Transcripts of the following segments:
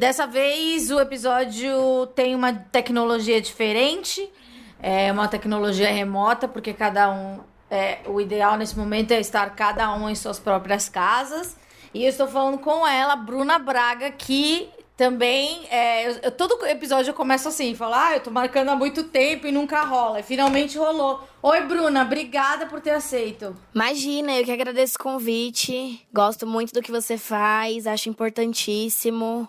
Dessa vez o episódio tem uma tecnologia diferente, é uma tecnologia remota, porque cada um, o ideal nesse momento é estar cada um em suas próprias casas. E eu estou falando com ela, Bruna Braga, que também, todo episódio eu começo assim, falo, eu tô marcando há muito tempo e nunca rola. E finalmente rolou. Oi, Bruna, obrigada por ter aceito. Imagina, eu que agradeço o convite. Gosto muito do que você faz, acho importantíssimo.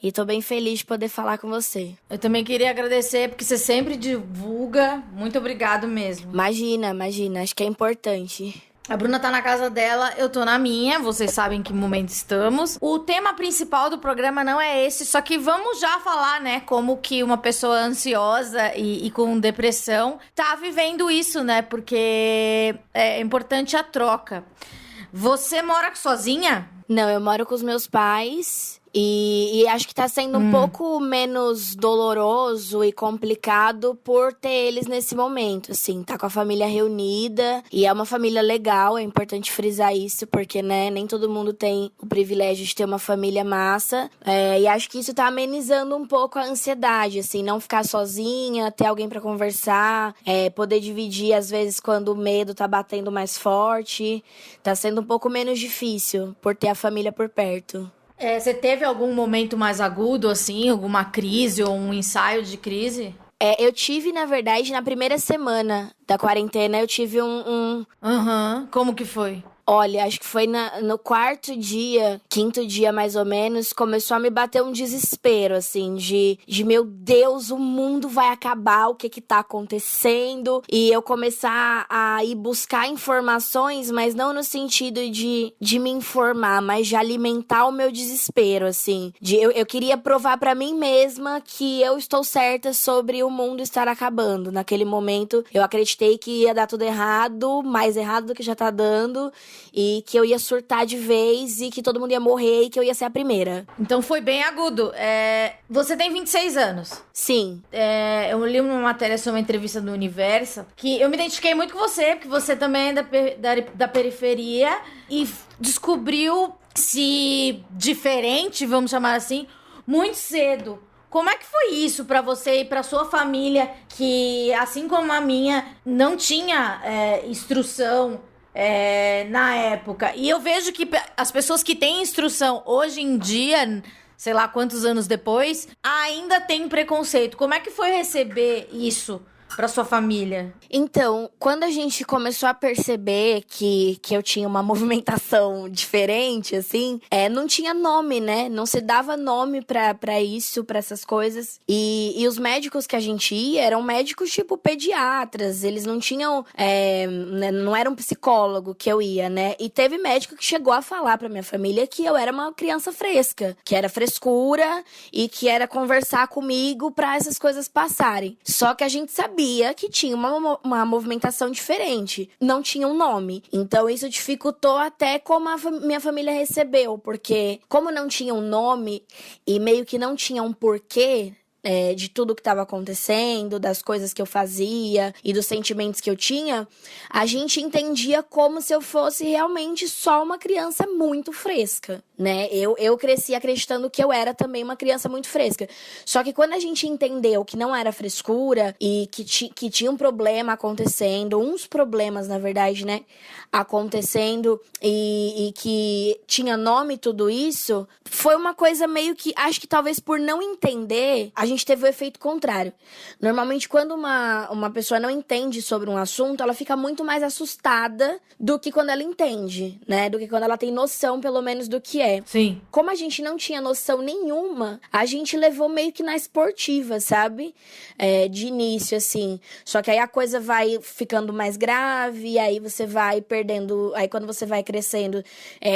E tô bem feliz de poder falar com você. Eu também queria agradecer, porque você sempre divulga. Muito obrigado mesmo. Imagina, acho que é importante. A Bruna tá na casa dela, eu tô na minha, vocês sabem que momento estamos. O tema principal do programa não é esse, só que vamos já falar, né, como que uma pessoa ansiosa e com depressão tá vivendo isso, né, porque é importante a troca. Você mora sozinha? Não, eu moro com os meus pais. E acho que tá sendo um pouco menos doloroso e complicado por ter eles nesse momento, assim. Tá com a família reunida e é uma família legal, é importante frisar isso, porque, né, nem todo mundo tem o privilégio de ter uma família massa. E acho que isso tá amenizando um pouco a ansiedade, assim, não ficar sozinha, ter alguém pra conversar, poder dividir, às vezes, quando o medo tá batendo mais forte. Tá sendo um pouco menos difícil por ter a família por perto. Você teve algum momento mais agudo, assim, alguma crise ou um ensaio de crise? Eu tive, na verdade, na primeira semana da quarentena, eu tive Como que foi? Olha, acho que foi no quarto dia, quinto dia mais ou menos, começou a me bater um desespero, assim, de meu Deus, o mundo vai acabar, o que tá acontecendo? E eu começar a ir buscar informações, mas não no sentido de me informar, mas de alimentar o meu desespero, assim. Eu queria provar pra mim mesma que eu estou certa sobre o mundo estar acabando. Naquele momento, eu acreditei que ia dar tudo errado, mais errado do que já tá dando, e que eu ia surtar de vez e que todo mundo ia morrer e que eu ia ser a primeira. Então foi bem agudo. Você tem 26 anos. Sim. Eu li uma matéria sobre uma entrevista do Universo que eu me identifiquei muito com você, porque você também é da periferia e descobriu-se diferente, vamos chamar assim, muito cedo. Como é que foi isso pra você e pra sua família, que, assim como a minha, não tinha instrução na época? E eu vejo que as pessoas que têm instrução hoje em dia, sei lá quantos anos depois, ainda têm preconceito. Como é que foi receber isso pra sua família? Então, quando a gente começou a perceber que eu tinha uma movimentação diferente, assim, não tinha nome, né? Não se dava nome pra isso, pra essas coisas. E os médicos que a gente ia eram médicos tipo pediatras, eles não tinham, não era um psicólogo que eu ia, né? E teve médico que chegou a falar pra minha família que eu era uma criança fresca, que era frescura e que era conversar comigo pra essas coisas passarem. Só que a gente sabia que tinha uma movimentação diferente. Não tinha um nome. Então, isso dificultou até como a minha família recebeu. Porque, como não tinha um nome e meio que não tinha um porquê, de tudo que estava acontecendo, das coisas que eu fazia e dos sentimentos que eu tinha, a gente entendia como se eu fosse realmente só uma criança muito fresca, né? Eu cresci acreditando que eu era também uma criança muito fresca. Só que quando a gente entendeu que não era frescura e que tinha um problema acontecendo, uns problemas, na verdade, né, acontecendo e que tinha nome tudo isso, foi uma coisa meio que, acho que talvez por não entender, a gente teve o efeito contrário. Normalmente, quando uma pessoa não entende sobre um assunto, ela fica muito mais assustada do que quando ela entende, né? Do que quando ela tem noção, pelo menos, do que é. Sim. Como a gente não tinha noção nenhuma, a gente levou meio que na esportiva, sabe? De início, assim. Só que aí a coisa vai ficando mais grave, e aí você vai perdendo... Aí quando você vai crescendo,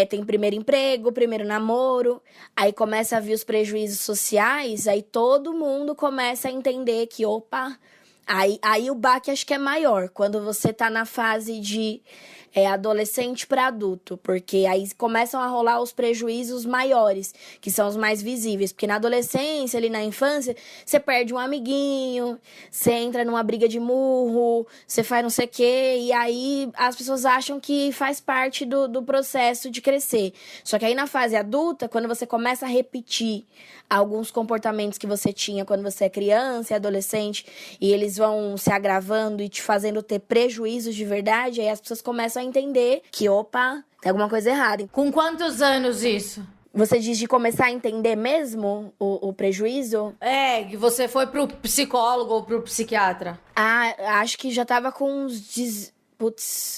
tem primeiro emprego, primeiro namoro, aí começa a vir os prejuízos sociais, aí todo mundo começa a entender que, opa... Aí o baque acho que é maior, quando você tá na fase de adolescente para adulto, porque aí começam a rolar os prejuízos maiores, que são os mais visíveis, porque na adolescência, ali na infância, você perde um amiguinho, você entra numa briga de murro, você faz não sei o quê, e aí as pessoas acham que faz parte do processo de crescer. Só que aí na fase adulta, quando você começa a repetir alguns comportamentos que você tinha quando você é criança e adolescente, e eles vão se agravando e te fazendo ter prejuízos de verdade, aí as pessoas começam a entender que, opa, tem alguma coisa errada. Com quantos anos isso? Você diz de começar a entender mesmo o prejuízo? Que você foi pro psicólogo ou pro psiquiatra. Acho que já tava com uns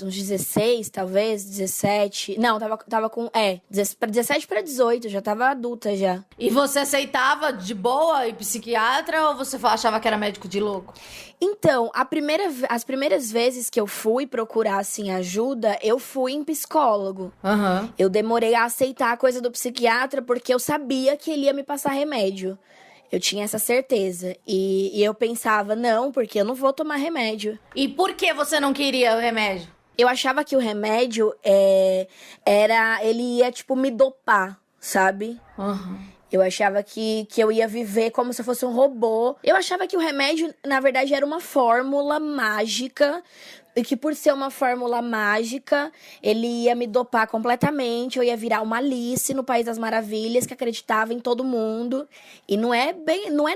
16, talvez, 17. Não, tava com, 17 para 18, já tava adulta já. E você aceitava de boa ir psiquiatra ou você achava que era médico de louco? Então, as primeiras vezes que eu fui procurar, assim, ajuda, eu fui em psicólogo. Uhum. Eu demorei a aceitar a coisa do psiquiatra porque eu sabia que ele ia me passar remédio. Eu tinha essa certeza. E eu pensava, não, porque eu não vou tomar remédio. E por que você não queria o remédio? Eu achava que o remédio ele ia, tipo, me dopar, sabe? Uhum. Eu achava que eu ia viver como se eu fosse um robô. Eu achava que o remédio, na verdade, era uma fórmula mágica. E que por ser uma fórmula mágica, ele ia me dopar completamente. Eu ia virar uma Alice no País das Maravilhas, que acreditava em todo mundo. E não é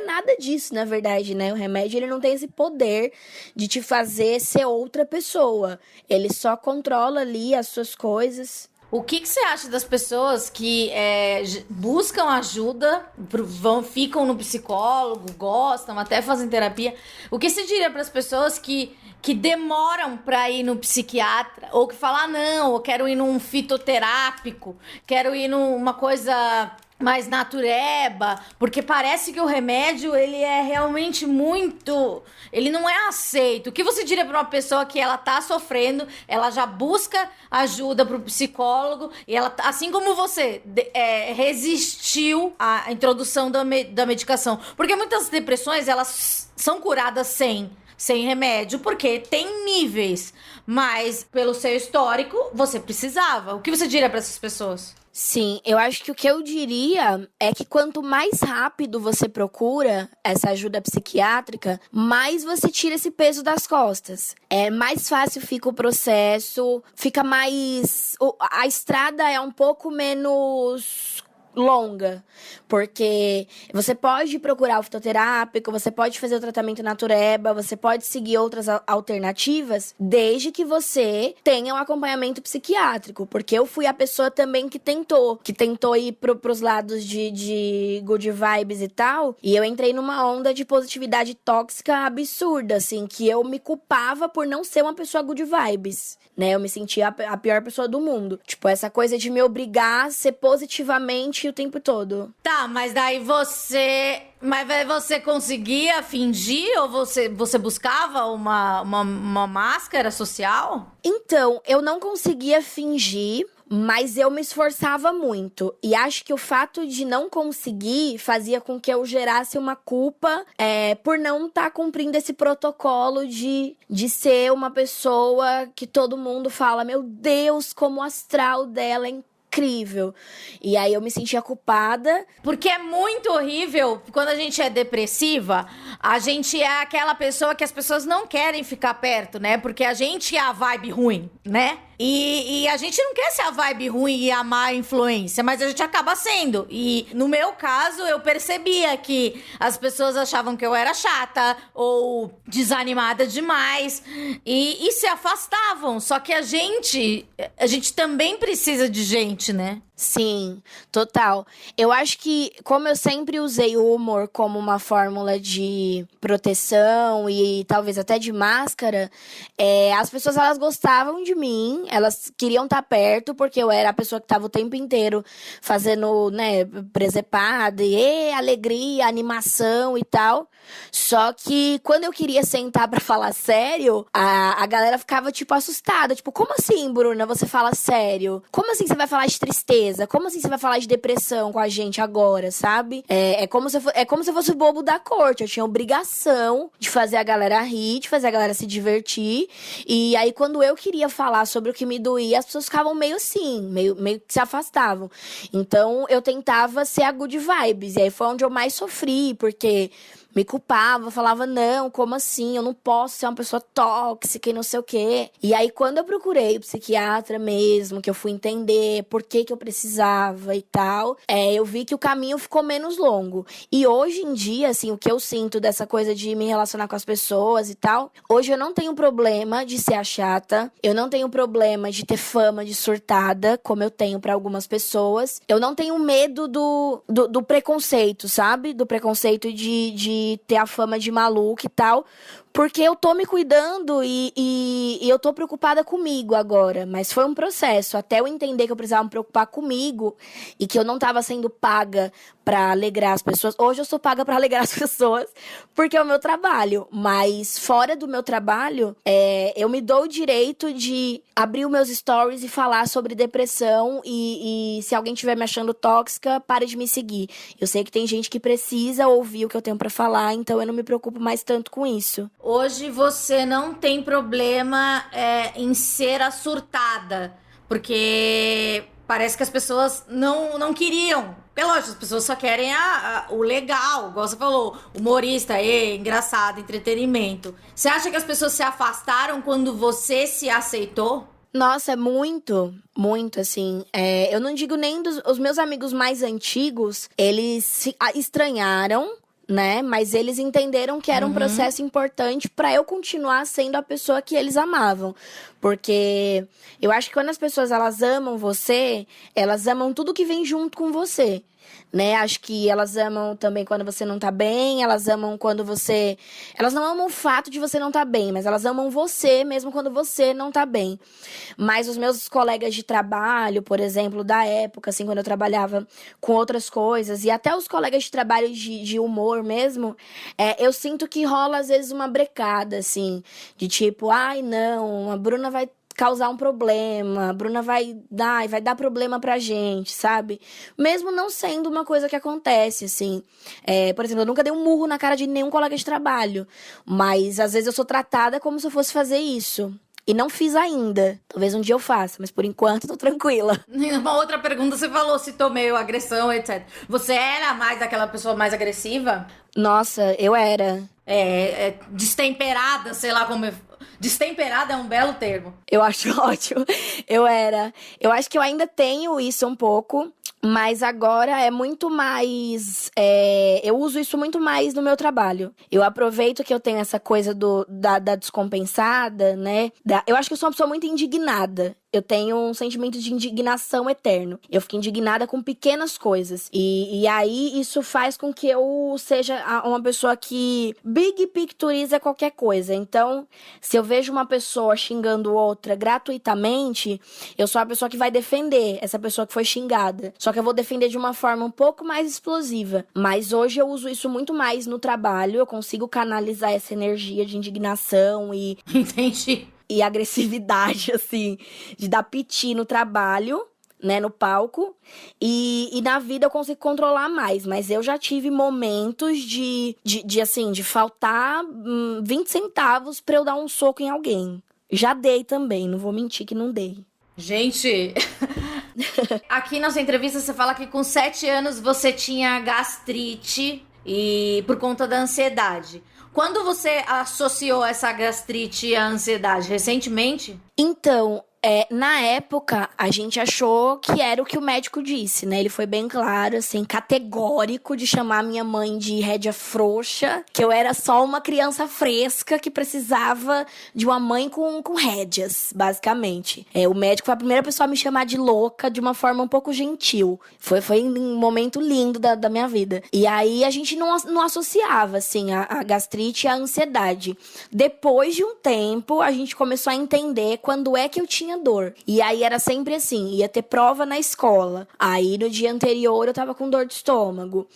nada disso, na verdade, né? O remédio, ele não tem esse poder de te fazer ser outra pessoa. Ele só controla ali as suas coisas. O que você acha das pessoas que buscam ajuda, ficam no psicólogo, gostam, até fazem terapia? O que você diria para as pessoas que demoram para ir no psiquiatra? Ou que falam, não, eu quero ir num fitoterápico, quero ir numa coisa mais natureba, porque parece que o remédio, ele é realmente muito... Ele não é aceito. O que você diria para uma pessoa que ela tá sofrendo, ela já busca ajuda pro psicólogo, e ela, assim como você, resistiu à introdução da medicação? Porque muitas depressões, elas são curadas sem remédio, porque tem níveis, mas pelo seu histórico, você precisava. O que você diria para essas pessoas? Sim, eu acho que o que eu diria é que quanto mais rápido você procura essa ajuda psiquiátrica, mais você tira esse peso das costas. Mais fácil fica o processo, fica mais... A estrada é um pouco menos longa, porque você pode procurar o fitoterápico, você pode fazer o tratamento natureba, você pode seguir outras alternativas, desde que você tenha um acompanhamento psiquiátrico, porque eu fui a pessoa também que tentou ir pros lados de good vibes e tal, e eu entrei numa onda de positividade tóxica absurda, assim, que eu me culpava por não ser uma pessoa good vibes, né? Eu me sentia a pior pessoa do mundo. Tipo, essa coisa de me obrigar a ser positivamente o tempo todo. Tá, mas daí você conseguia fingir ou você buscava uma máscara social? Então, eu não conseguia fingir, mas eu me esforçava muito. E acho que o fato de não conseguir fazia com que eu gerasse uma culpa por não estar cumprindo esse protocolo de ser uma pessoa que todo mundo fala, meu Deus, como o astral dela é incrível. E aí eu me sentia culpada. Porque é muito horrível quando a gente é depressiva, a gente é aquela pessoa que as pessoas não querem ficar perto, né? Porque a gente é a vibe ruim, né? E a gente não quer ser a vibe ruim e a má influência, mas a gente acaba sendo. E no meu caso, eu percebia que as pessoas achavam que eu era chata ou desanimada demais e se afastavam. Só que a gente também precisa de gente, né? Sim, total. Eu acho que, como eu sempre usei o humor como uma fórmula de proteção e talvez até de máscara, as pessoas, elas gostavam de mim, elas queriam estar perto, porque eu era a pessoa que estava o tempo inteiro fazendo, né, presepada, e alegria, animação e tal. Só que quando eu queria sentar pra falar sério, a galera ficava, tipo, assustada. Tipo, como assim, Bruna, você fala sério? Como assim você vai falar de tristeza? beleza, como assim você vai falar de depressão com a gente agora, sabe? É como se eu fosse o bobo da corte. Eu tinha obrigação de fazer a galera rir, de fazer a galera se divertir. E aí, quando eu queria falar sobre o que me doía, as pessoas ficavam meio assim, meio que se afastavam. Então, eu tentava ser a good vibes. E aí foi onde eu mais sofri, porque me culpava, falava, não, como assim? Eu não posso ser uma pessoa tóxica e não sei o quê. E aí, quando eu procurei o psiquiatra mesmo, que eu fui entender por que eu precisava e tal, eu vi que o caminho ficou menos longo. E hoje em dia, assim, o que eu sinto dessa coisa de me relacionar com as pessoas e tal, hoje eu não tenho problema de ser a chata, eu não tenho problema de ter fama de surtada, como eu tenho pra algumas pessoas. Eu não tenho medo do preconceito, sabe? Do preconceito de ter a fama de maluca e tal, porque eu tô me cuidando e eu tô preocupada comigo agora. Mas foi um processo, até eu entender que eu precisava me preocupar comigo e que eu não tava sendo paga pra alegrar as pessoas. Hoje eu sou paga pra alegrar as pessoas, porque é o meu trabalho. Mas fora do meu trabalho, eu me dou o direito de abrir os meus stories e falar sobre depressão e se alguém estiver me achando tóxica, pare de me seguir. Eu sei que tem gente que precisa ouvir o que eu tenho pra falar, então eu não me preocupo mais tanto com isso. Hoje você não tem problema em ser a surtada, porque parece que as pessoas não queriam. É lógico, as pessoas só querem o legal, igual você falou, humorista, engraçado, entretenimento. Você acha que as pessoas se afastaram quando você se aceitou? Nossa, muito, muito, assim. Eu não digo nem os meus amigos mais antigos, eles se estranharam, né? Mas eles entenderam que era um processo importante pra eu continuar sendo a pessoa que eles amavam. Porque eu acho que quando as pessoas elas amam você, elas amam tudo que vem junto com você. Né? Acho que elas amam também quando você não tá bem, elas amam quando você... Elas não amam o fato de você não tá bem, mas elas amam você mesmo quando você não tá bem. Mas os meus colegas de trabalho, por exemplo, da época, assim, quando eu trabalhava com outras coisas, e até os colegas de trabalho de humor mesmo, eu sinto que rola, às vezes, uma brecada, assim, de tipo, ai, não, a Bruna vai causar um problema, a Bruna vai dar problema pra gente, sabe? Mesmo não sendo uma coisa que acontece, assim. Por exemplo, eu nunca dei um murro na cara de nenhum colega de trabalho, mas às vezes eu sou tratada como se eu fosse fazer isso. E não fiz ainda. Talvez um dia eu faça, mas por enquanto tô tranquila. Uma outra pergunta, você falou, citou meio agressão, etc. Você era mais aquela pessoa mais agressiva? Nossa, eu era. Destemperada, sei lá como... Destemperada é um belo termo. Eu acho ótimo. Eu era. Eu acho que eu ainda tenho isso um pouco, mas agora é muito mais... eu uso isso muito mais no meu trabalho. Eu aproveito que eu tenho essa coisa da descompensada, né? Eu acho que eu sou uma pessoa muito indignada. Eu tenho um sentimento de indignação eterno. Eu fico indignada com pequenas coisas. E aí, isso faz com que eu seja uma pessoa que big picturiza qualquer coisa. Então, se eu vejo uma pessoa xingando outra gratuitamente, eu sou a pessoa que vai defender essa pessoa que foi xingada. Só que eu vou defender de uma forma um pouco mais explosiva. Mas hoje eu uso isso muito mais no trabalho. Eu consigo canalizar essa energia de indignação e... Entendi. E agressividade, assim, de dar piti no trabalho, né, no palco. E na vida eu consigo controlar mais. Mas eu já tive momentos de faltar 20 centavos pra eu dar um soco em alguém. Já dei também, não vou mentir que não dei. Gente, aqui na sua entrevista você fala que com 7 anos você tinha gastrite e por conta da ansiedade. Quando você associou essa gastrite à ansiedade? Recentemente? Então, na época, a gente achou que era o que o médico disse, né? Ele foi bem claro, assim, categórico de chamar minha mãe de rédea frouxa, que eu era só uma criança fresca que precisava de uma mãe com rédeas, basicamente. O médico foi a primeira pessoa a me chamar de louca de uma forma um pouco gentil. Foi um momento lindo da minha vida. E aí, a gente não associava, assim, a gastrite à ansiedade. Depois de um tempo, a gente começou a entender quando é que eu tinha tinha dor. E aí era sempre assim, ia ter prova na escola. Aí no dia anterior eu tava com dor de estômago.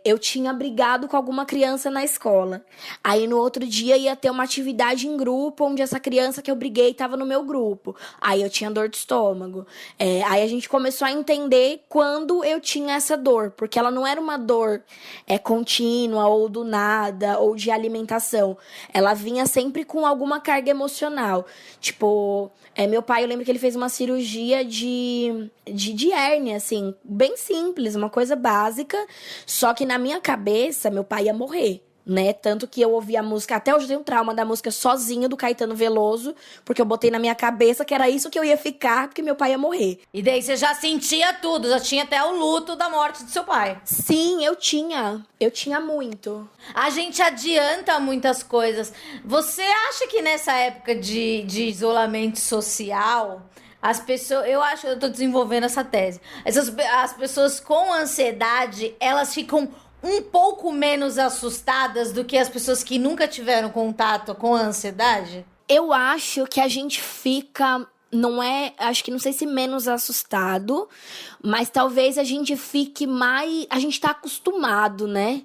Eu tinha brigado com alguma criança na escola. Aí no outro dia ia ter uma atividade em grupo, onde essa criança que eu briguei tava no meu grupo. Aí eu tinha dor de estômago. Aí a gente começou a entender quando eu tinha essa dor, porque ela não era uma dor contínua ou do nada, ou de alimentação. Ela vinha sempre com alguma carga emocional. Tipo, meu pai, eu lembro que ele fez uma cirurgia de hérnia, assim, bem simples, uma coisa básica, só que na minha cabeça, meu pai ia morrer. Né? Tanto que eu ouvi a música, até hoje eu tenho trauma da música Sozinho, do Caetano Veloso, porque eu botei na minha cabeça que era isso que eu ia ficar, porque meu pai ia morrer. E daí você já sentia tudo, já tinha até o luto da morte do seu pai. Sim, eu tinha muito. A gente adianta muitas coisas. Você acha que nessa época de isolamento social, as pessoas, eu tô desenvolvendo essa tese, as pessoas com ansiedade, elas ficam um pouco menos assustadas do que as pessoas que nunca tiveram contato com a ansiedade? Eu acho que a gente fica, não sei se menos assustado, mas talvez a gente fique mais, a gente tá acostumado, né?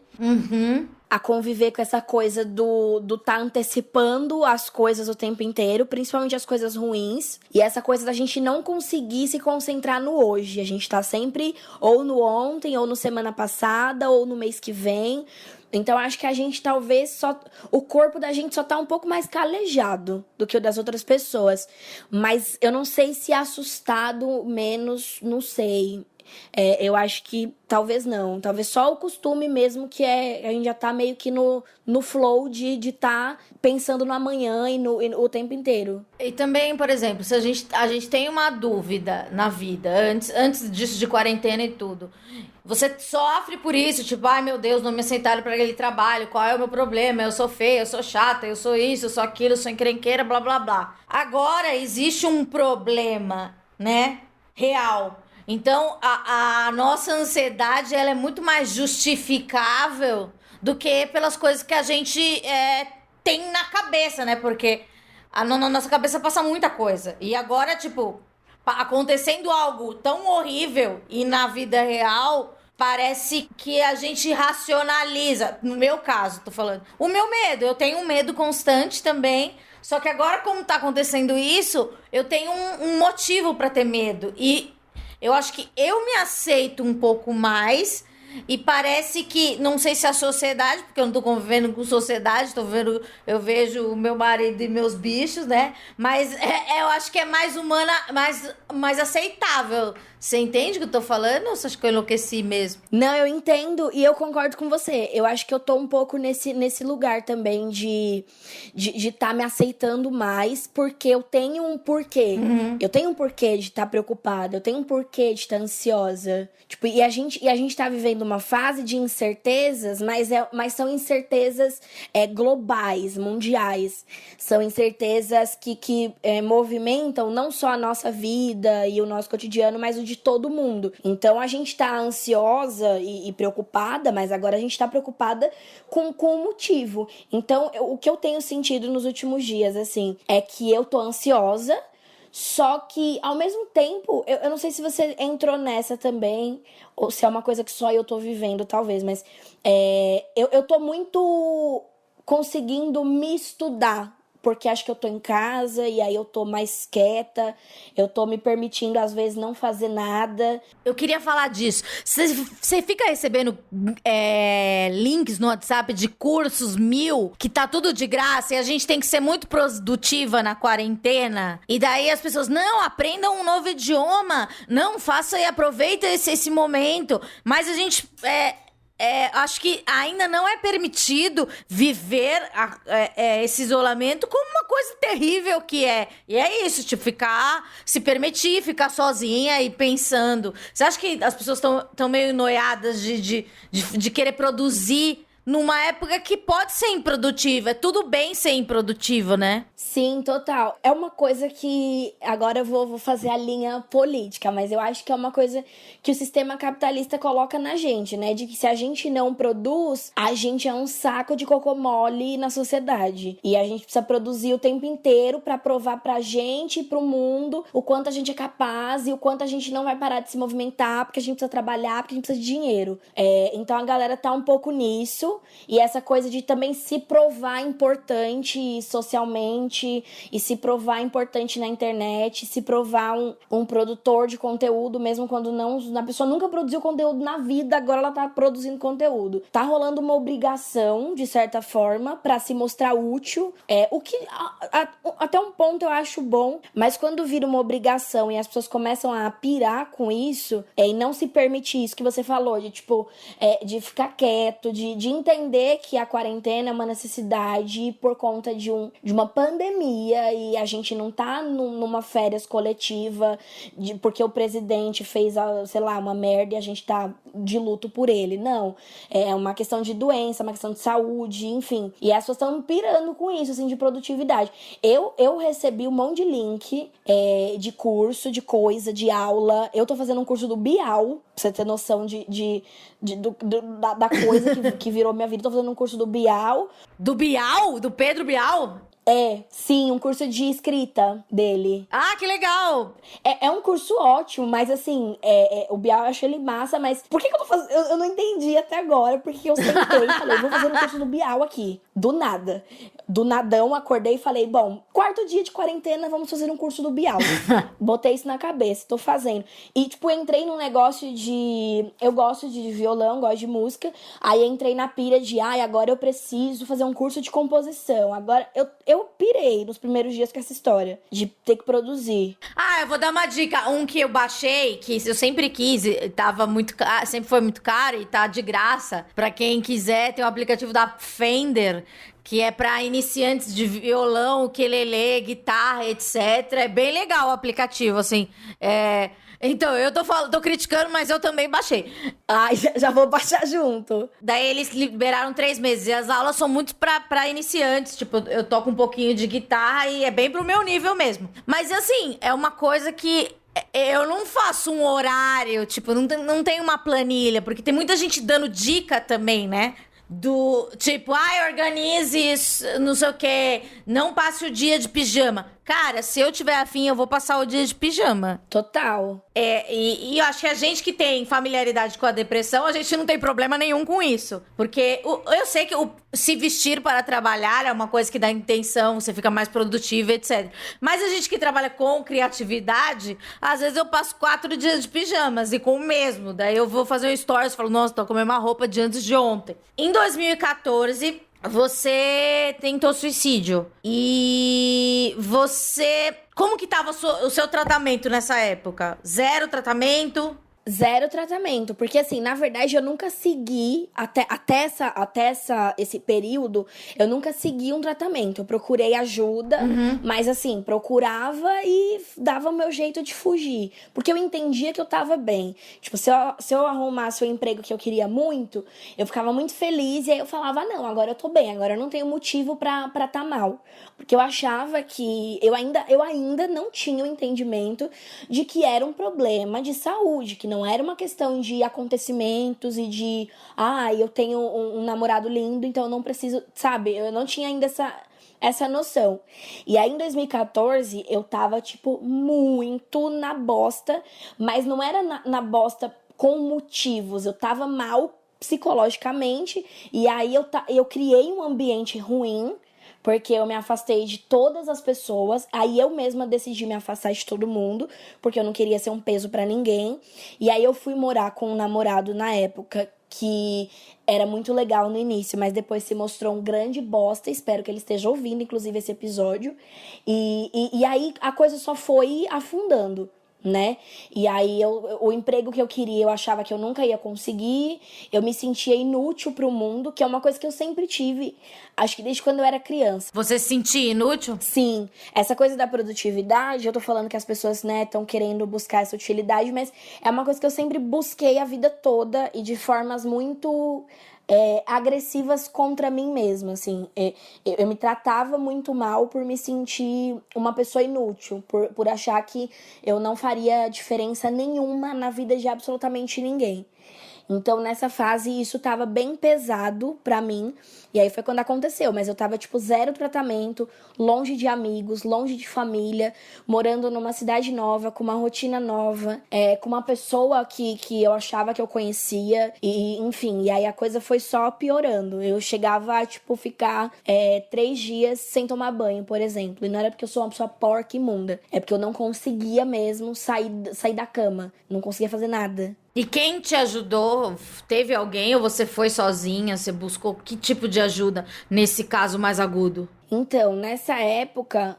A conviver com essa coisa do tá antecipando as coisas o tempo inteiro, principalmente as coisas ruins. E essa coisa da gente não conseguir se concentrar no hoje. A gente tá sempre ou no ontem, ou no semana passada, ou no mês que vem. Então, acho que a gente talvez o corpo da gente só tá um pouco mais calejado do que o das outras pessoas. Mas eu não sei se é menos, não sei. Eu acho que talvez não. Talvez só o costume mesmo, que a gente já tá meio que no flow de tá pensando no amanhã e o tempo inteiro. E também, por exemplo, se a gente tem uma dúvida na vida, antes disso de quarentena e tudo, você sofre por isso, tipo, ai meu Deus, não me aceitaram para aquele trabalho, qual é o meu problema? Eu sou feia, eu sou chata, eu sou isso, eu sou aquilo, eu sou encrenqueira, blá blá blá. Agora existe um problema, né, real. Então, a nossa ansiedade, ela é muito mais justificável do que pelas coisas que a gente tem na cabeça, né? Porque na nossa cabeça passa muita coisa. E agora, tipo, acontecendo algo tão horrível e na vida real, parece que a gente racionaliza. No meu caso, tô falando. O meu medo, eu tenho um medo constante também. Só que agora, como tá acontecendo isso, eu tenho um motivo pra ter medo. E eu acho que eu me aceito um pouco mais e parece que, não sei se a sociedade, porque eu não tô convivendo com sociedade, eu vejo o meu marido e meus bichos, né? Mas eu acho que é mais humana, mais aceitável. Você entende o que eu tô falando ou você acha que eu enlouqueci mesmo? Não, eu entendo e eu concordo com você. Eu acho que eu tô um pouco nesse lugar também de tá me aceitando mais, porque eu tenho um porquê. Eu tenho um porquê de estar preocupada, eu tenho um porquê de estar ansiosa. Tipo, e a gente tá vivendo uma fase de incertezas, mas são incertezas globais, mundiais. São incertezas que movimentam não só a nossa vida e o nosso cotidiano, mas o de todo mundo. Então a gente tá ansiosa e preocupada, mas agora a gente tá preocupada com um motivo. Então o que eu tenho sentido nos últimos dias, assim, é que eu tô ansiosa, só que ao mesmo tempo, eu não sei se você entrou nessa também, ou se é uma coisa que só eu tô vivendo, talvez, mas eu tô muito conseguindo me estudar, porque acho que eu tô em casa e aí eu tô mais quieta, eu tô me permitindo, às vezes, não fazer nada. Eu queria falar disso. Você fica recebendo links no WhatsApp de cursos 1000, que tá tudo de graça e a gente tem que ser muito produtiva na quarentena. E daí as pessoas, não, aprendam um novo idioma, não, faça e aproveita esse momento. Mas a gente... acho que ainda não é permitido viver esse isolamento como uma coisa terrível que é. E é isso, tipo, se permitir ficar sozinha e pensando. Você acha que as pessoas estão meio noiadas de querer produzir numa época que pode ser improdutiva. É tudo bem ser improdutivo, né? Sim, total. É uma coisa que... Agora eu vou fazer a linha política, mas eu acho que é uma coisa que o sistema capitalista coloca na gente, né? De que se a gente não produz, a gente é um saco de cocô mole na sociedade. E a gente precisa produzir o tempo inteiro pra provar pra gente e pro mundo o quanto a gente é capaz e o quanto a gente não vai parar de se movimentar, porque a gente precisa trabalhar, porque a gente precisa de dinheiro. Então a galera tá um pouco nisso. E essa coisa de também se provar importante socialmente e se provar importante na internet, se provar um produtor de conteúdo, mesmo quando não, a pessoa nunca produziu conteúdo na vida, agora ela tá produzindo conteúdo. Tá rolando uma obrigação, de certa forma, pra se mostrar útil, o que até um ponto eu acho bom, mas quando vira uma obrigação e as pessoas começam a pirar com isso, e não se permitir isso que você falou, de tipo, de ficar quieto, de entender que a quarentena é uma necessidade por conta de uma pandemia e a gente não tá numa férias coletiva porque o presidente fez, sei lá, uma merda e a gente tá de luto por ele. Não. É uma questão de doença, uma questão de saúde, enfim. E as pessoas estão pirando com isso, assim, de produtividade. Eu recebi um monte de link de curso, de coisa, de aula. Eu tô fazendo um curso do Bial, pra você ter noção da coisa que virou minha vida. Tô fazendo um curso do Bial. Do Bial? Do Pedro Bial? Sim, um curso de escrita dele. Ah, que legal! É um curso ótimo, mas assim, o Bial eu acho ele massa, mas por que eu tô fazendo? Eu não entendi até agora, porque eu sentei e falei, vou fazer um curso do Bial aqui, do nada. Do nadão, acordei e falei, bom, 4º dia de quarentena, vamos fazer um curso do Bial. Botei isso na cabeça, tô fazendo. E, tipo, entrei num negócio de... Eu gosto de violão, gosto de música, aí entrei na pira de, agora eu preciso fazer um curso de composição. Agora, eu pirei nos primeiros dias com essa história de ter que produzir. Eu vou dar uma dica. Um que eu baixei, que eu sempre quis, tava muito caro, sempre foi muito caro e tá de graça. Pra quem quiser, tem o aplicativo da Fender, que é pra iniciantes de violão, ukulele, guitarra, etc. É bem legal o aplicativo, assim. Então, eu tô criticando, mas eu também baixei. Já vou baixar junto. Daí eles liberaram 3 meses. E as aulas são muito pra iniciantes. Tipo, eu toco um pouquinho de guitarra e é bem pro meu nível mesmo. Mas, assim, é uma coisa que... Eu não faço um horário, tipo, não tem uma planilha. Porque tem muita gente dando dica também, né? Do tipo, organize isso, não sei o que, não passe o dia de pijama. Cara, se eu tiver afim, eu vou passar o dia de pijama. Total. E eu acho que a gente que tem familiaridade com a depressão, a gente não tem problema nenhum com isso. Porque eu sei que se vestir para trabalhar é uma coisa que dá intenção, você fica mais produtivo, etc. Mas a gente que trabalha com criatividade, às vezes eu passo 4 dias de pijamas e com o mesmo. Daí eu vou fazer um stories e falo, nossa, tô com a mesma roupa de antes de ontem. Em 2014... Você tentou suicídio. E você... Como que tava o seu tratamento nessa época? 0 tratamento? 0 tratamento, porque assim, na verdade eu nunca segui, até esse período, eu nunca segui um tratamento. Eu procurei ajuda, mas assim, procurava e dava o meu jeito de fugir, porque eu entendia que eu tava bem. Tipo, se eu arrumasse o emprego que eu queria muito, eu ficava muito feliz e aí eu falava, não, agora eu tô bem, agora eu não tenho motivo pra tá mal. Porque eu achava que eu ainda não tinha o entendimento de que era um problema de saúde, que não era uma questão de acontecimentos e de, eu tenho um namorado lindo, então eu não preciso, sabe? Eu não tinha ainda essa noção. E aí, em 2014, eu tava, tipo, muito na bosta, mas não era na bosta com motivos, eu tava mal psicologicamente, e aí eu criei um ambiente ruim, porque eu me afastei de todas as pessoas. Aí eu mesma decidi me afastar de todo mundo, porque eu não queria ser um peso pra ninguém. E aí eu fui morar com um namorado na época que era muito legal no início, mas depois se mostrou um grande bosta. Espero que ele esteja ouvindo, inclusive, esse episódio. E aí a coisa só foi afundando, né? E aí o emprego que eu queria, eu achava que eu nunca ia conseguir. Eu me sentia inútil pro mundo, que é uma coisa que eu sempre tive, acho que desde quando eu era criança. Você se sentia inútil? Sim. Essa coisa da produtividade, eu tô falando que as pessoas, né, estão querendo buscar essa utilidade, mas é uma coisa que eu sempre busquei a vida toda e de formas muito agressivas contra mim mesma, assim. Eu me tratava muito mal por me sentir uma pessoa inútil, por achar que eu não faria diferença nenhuma na vida de absolutamente ninguém. Então, nessa fase, isso tava bem pesado pra mim. E aí foi quando aconteceu. Mas eu tava, tipo, zero tratamento, longe de amigos, longe de família, morando numa cidade nova, com uma rotina nova, com uma pessoa que eu achava que eu conhecia. E, enfim, e aí a coisa foi só piorando. Eu chegava a, tipo, ficar 3 dias sem tomar banho, por exemplo. E não era porque eu sou uma pessoa porca e imunda. É porque eu não conseguia mesmo sair da cama. Não conseguia fazer nada. E quem te ajudou? Teve alguém ou você foi sozinha? Você buscou que tipo de ajuda nesse caso mais agudo? Então, nessa época,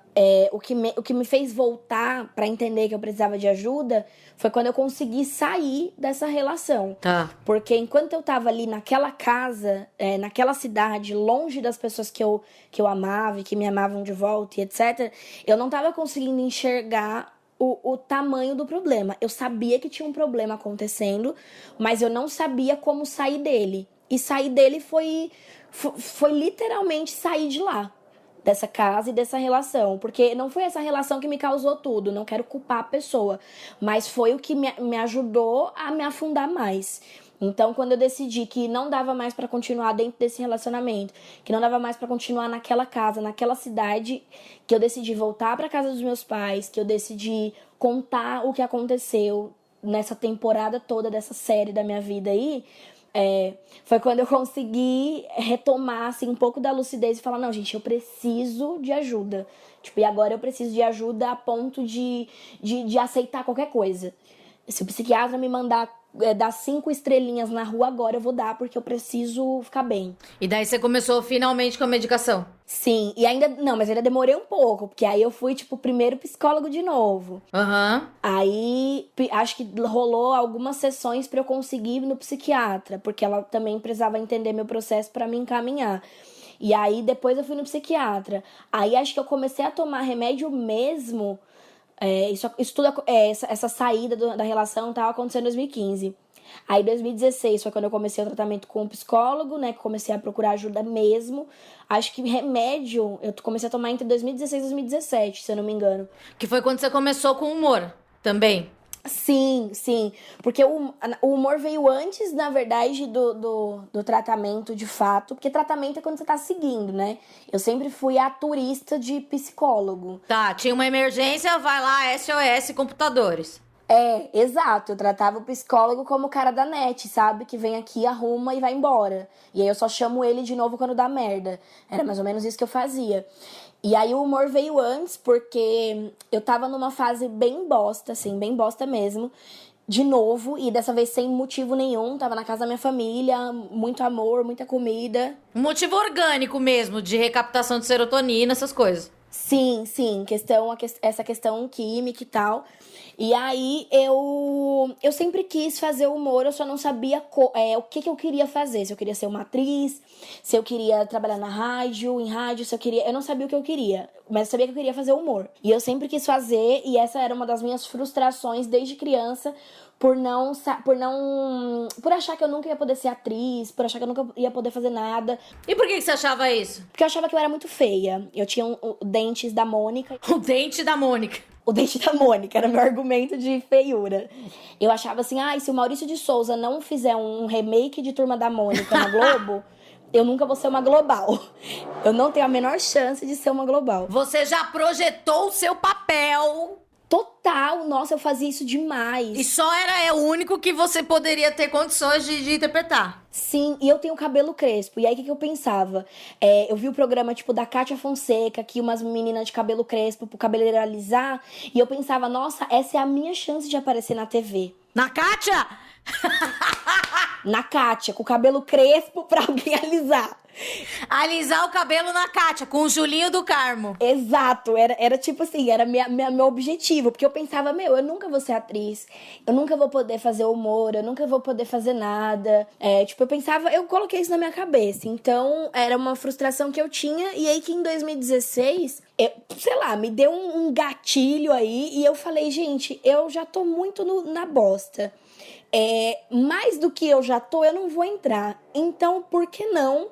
o que me fez voltar pra entender que eu precisava de ajuda foi quando eu consegui sair dessa relação. Tá. Porque enquanto eu tava ali naquela casa, naquela cidade, longe das pessoas que eu amava e que me amavam de volta e etc., eu não tava conseguindo enxergar o tamanho do problema. Eu sabia que tinha um problema acontecendo, mas eu não sabia como sair dele. E sair dele foi literalmente sair de lá, dessa casa e dessa relação. Porque não foi essa relação que me causou tudo, não quero culpar a pessoa, mas foi o que me ajudou a me afundar mais. Então, quando eu decidi que não dava mais pra continuar dentro desse relacionamento, que não dava mais pra continuar naquela casa, naquela cidade, que eu decidi voltar pra casa dos meus pais, que eu decidi contar o que aconteceu nessa temporada toda dessa série da minha vida aí, foi quando eu consegui retomar assim, um pouco da lucidez e falar, não, gente, eu preciso de ajuda. Tipo, e agora eu preciso de ajuda a ponto de aceitar qualquer coisa. Se o psiquiatra me mandar dar 5 estrelinhas na rua, agora eu vou dar, porque eu preciso ficar bem. E daí você começou finalmente com a medicação? Sim, e ainda... Não, mas ainda demorei um pouco, porque aí eu fui, tipo, primeiro psicólogo de novo. Aham. Aí, acho que rolou algumas sessões pra eu conseguir ir no psiquiatra, porque ela também precisava entender meu processo pra me encaminhar. E aí, depois eu fui no psiquiatra. Aí, acho que eu comecei a tomar remédio mesmo... Isso tudo, essa saída da relação tava acontecendo em 2015. Aí, em 2016, foi quando eu comecei o tratamento com o psicólogo, né? Que comecei a procurar ajuda mesmo. Acho que remédio eu comecei a tomar entre 2016 e 2017, se eu não me engano. Que foi quando você começou com humor também? Sim, sim. Porque o humor veio antes, na verdade, do tratamento de fato. Porque tratamento é quando você tá seguindo, né? Eu sempre fui a turista de psicólogo. Tá, tinha uma emergência, vai lá, SOS Computadores. Exato. Eu tratava o psicólogo como o cara da net, sabe? Que vem aqui, arruma e vai embora. E aí eu só chamo ele de novo quando dá merda. Era mais ou menos isso que eu fazia. E aí o humor veio antes, porque eu tava numa fase bem bosta, assim, bem bosta mesmo. De novo, e dessa vez sem motivo nenhum. Tava na casa da minha família, muito amor, muita comida. Um motivo orgânico mesmo, de recaptação de serotonina, essas coisas. Sim, essa questão química e tal. E aí eu sempre quis fazer humor, eu só não sabia o que eu queria fazer. Se eu queria ser uma atriz, se eu queria trabalhar em rádio, se eu queria... Eu não sabia o que eu queria, mas eu sabia que eu queria fazer humor. E eu sempre quis fazer, e essa era uma das minhas frustrações desde criança, por achar que eu nunca ia poder ser atriz, por achar que eu nunca ia poder fazer nada. E por que você achava isso? Porque eu achava que eu era muito feia. Eu tinha dentes da Mônica. O dente da Mônica. O dente da Mônica era meu argumento de feiura. Eu achava assim, se o Maurício de Souza não fizer um remake de Turma da Mônica na Globo, eu nunca vou ser uma global. Eu não tenho a menor chance de ser uma global. Você já projetou o seu papel. Total, nossa, eu fazia isso demais. E só era o único que você poderia ter condições de interpretar. Sim, e eu tenho cabelo crespo. E aí, o que eu pensava? Eu vi o programa, tipo, da Kátia Fonseca, que umas meninas de cabelo crespo pro cabeleireiro alisar. E eu pensava, nossa, essa é a minha chance de aparecer na TV. Na Kátia? Na Kátia, com o cabelo crespo pra alguém alisar. Alisar o cabelo na Kátia, com o Julinho do Carmo. Exato, era tipo assim, era meu objetivo. Porque eu pensava, eu nunca vou ser atriz, eu nunca vou poder fazer humor, eu nunca vou poder fazer nada. Eu pensava, eu coloquei isso na minha cabeça. Então, era uma frustração que eu tinha. E aí que em 2016, me deu um gatilho aí. E eu falei, gente, eu já tô muito na bosta. Mais do que eu já tô, eu não vou entrar. Então, por que não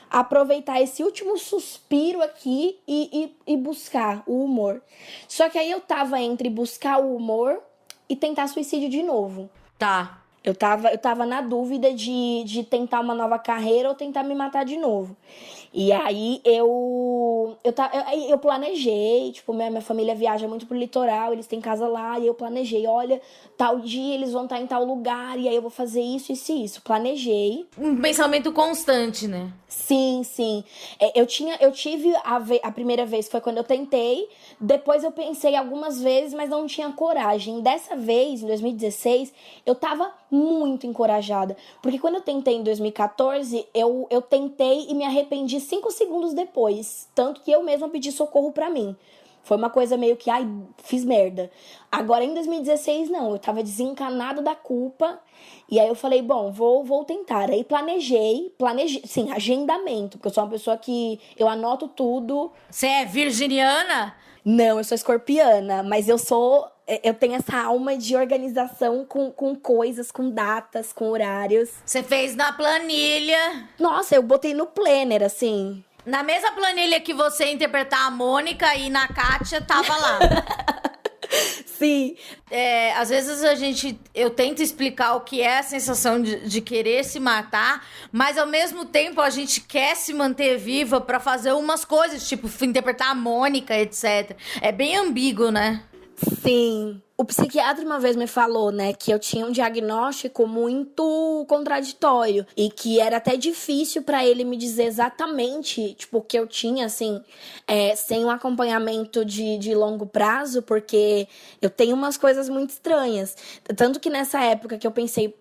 aproveitar esse último suspiro aqui e buscar o humor? Só que aí eu tava entre buscar o humor e tentar suicídio de novo. Tá. Eu tava na dúvida de tentar uma nova carreira ou tentar me matar de novo. E aí eu planejei, tipo, minha família viaja muito pro litoral, eles têm casa lá, e eu planejei, olha, tal dia eles vão estar em tal lugar, e aí eu vou fazer isso, isso e isso. Planejei. Um pensamento constante, né? Sim. Eu tive a primeira vez, foi quando eu tentei. Depois eu pensei algumas vezes, mas não tinha coragem. Dessa vez, em 2016, eu tava muito encorajada. Porque quando eu tentei em 2014, eu tentei e me arrependi 5 segundos depois. Tanto que eu mesma pedi socorro pra mim. Foi uma coisa meio que, ai, fiz merda. Agora, em 2016, não. Eu tava desencanada da culpa. E aí eu falei, bom, vou tentar. Aí planejei, sim, agendamento. Porque eu sou uma pessoa que eu anoto tudo. Você é virginiana? Não, eu sou escorpiana. Mas eu tenho essa alma de organização com coisas, com datas, com horários. Você fez na planilha. Nossa, eu botei no planner, assim. Na mesma planilha que você ia interpretar a Mônica e na Kátia, tava lá. Sim. Às vezes eu tento explicar o que é a sensação de querer se matar, mas ao mesmo tempo a gente quer se manter viva pra fazer umas coisas, tipo interpretar a Mônica, etc. É bem ambíguo, né? Sim. O psiquiatra uma vez me falou, né, que eu tinha um diagnóstico muito contraditório e que era até difícil pra ele me dizer exatamente, tipo, o que eu tinha, assim, sem um acompanhamento de longo prazo, porque eu tenho umas coisas muito estranhas. Tanto que nessa época que eu pensei,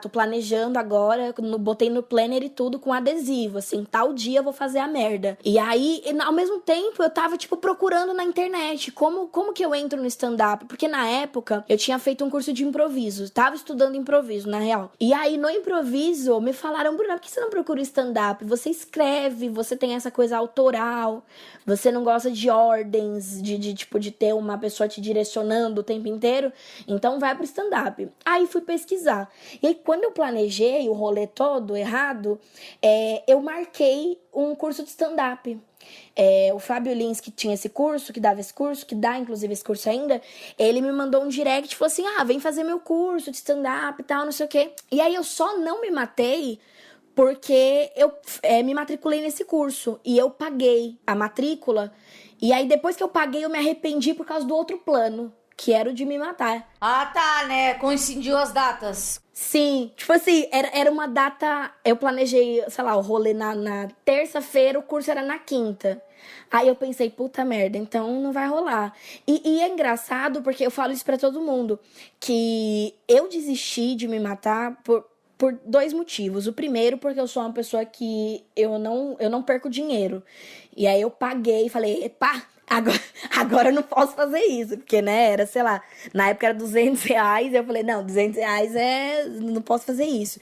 tô planejando agora, botei no planner e tudo com adesivo, assim, tal dia eu vou fazer a merda. E aí, ao mesmo tempo, eu tava, tipo, procurando na internet como que eu entro no stand-up, porque na época, eu tinha feito um curso de improviso. Tava estudando improviso, na real. E aí, no improviso, me falaram, Bruna, por que você não procura stand-up? Você escreve, você tem essa coisa autoral, você não gosta de ordens, de ter uma pessoa te direcionando o tempo inteiro. Então, vai pro stand-up. Aí, fui pesquisar. E aí, quando eu planejei o rolê todo errado, eu marquei um curso de stand-up. O Fábio Lins, que tinha esse curso, que dava esse curso, que dá inclusive esse curso ainda, ele me mandou um direct e falou assim, vem fazer meu curso de stand-up e tal, não sei o quê. E aí eu só não me matei porque eu me matriculei nesse curso e eu paguei a matrícula. E aí depois que eu paguei, eu me arrependi por causa do outro plano, que era o de me matar. Ah, tá, né? Coincidiu as datas. Sim, tipo assim, era uma data. Eu planejei, sei lá, o rolê na terça-feira, o curso era na quinta. Aí eu pensei, puta merda, então não vai rolar. E é engraçado porque eu falo isso pra todo mundo, que eu desisti de me matar por 2 motivos. O primeiro, porque eu sou uma pessoa que eu não perco dinheiro. E aí eu paguei e falei, epá, agora eu não posso fazer isso. Porque, né, era, sei lá, na época era R$200. Eu falei, não, R$200 não posso fazer isso.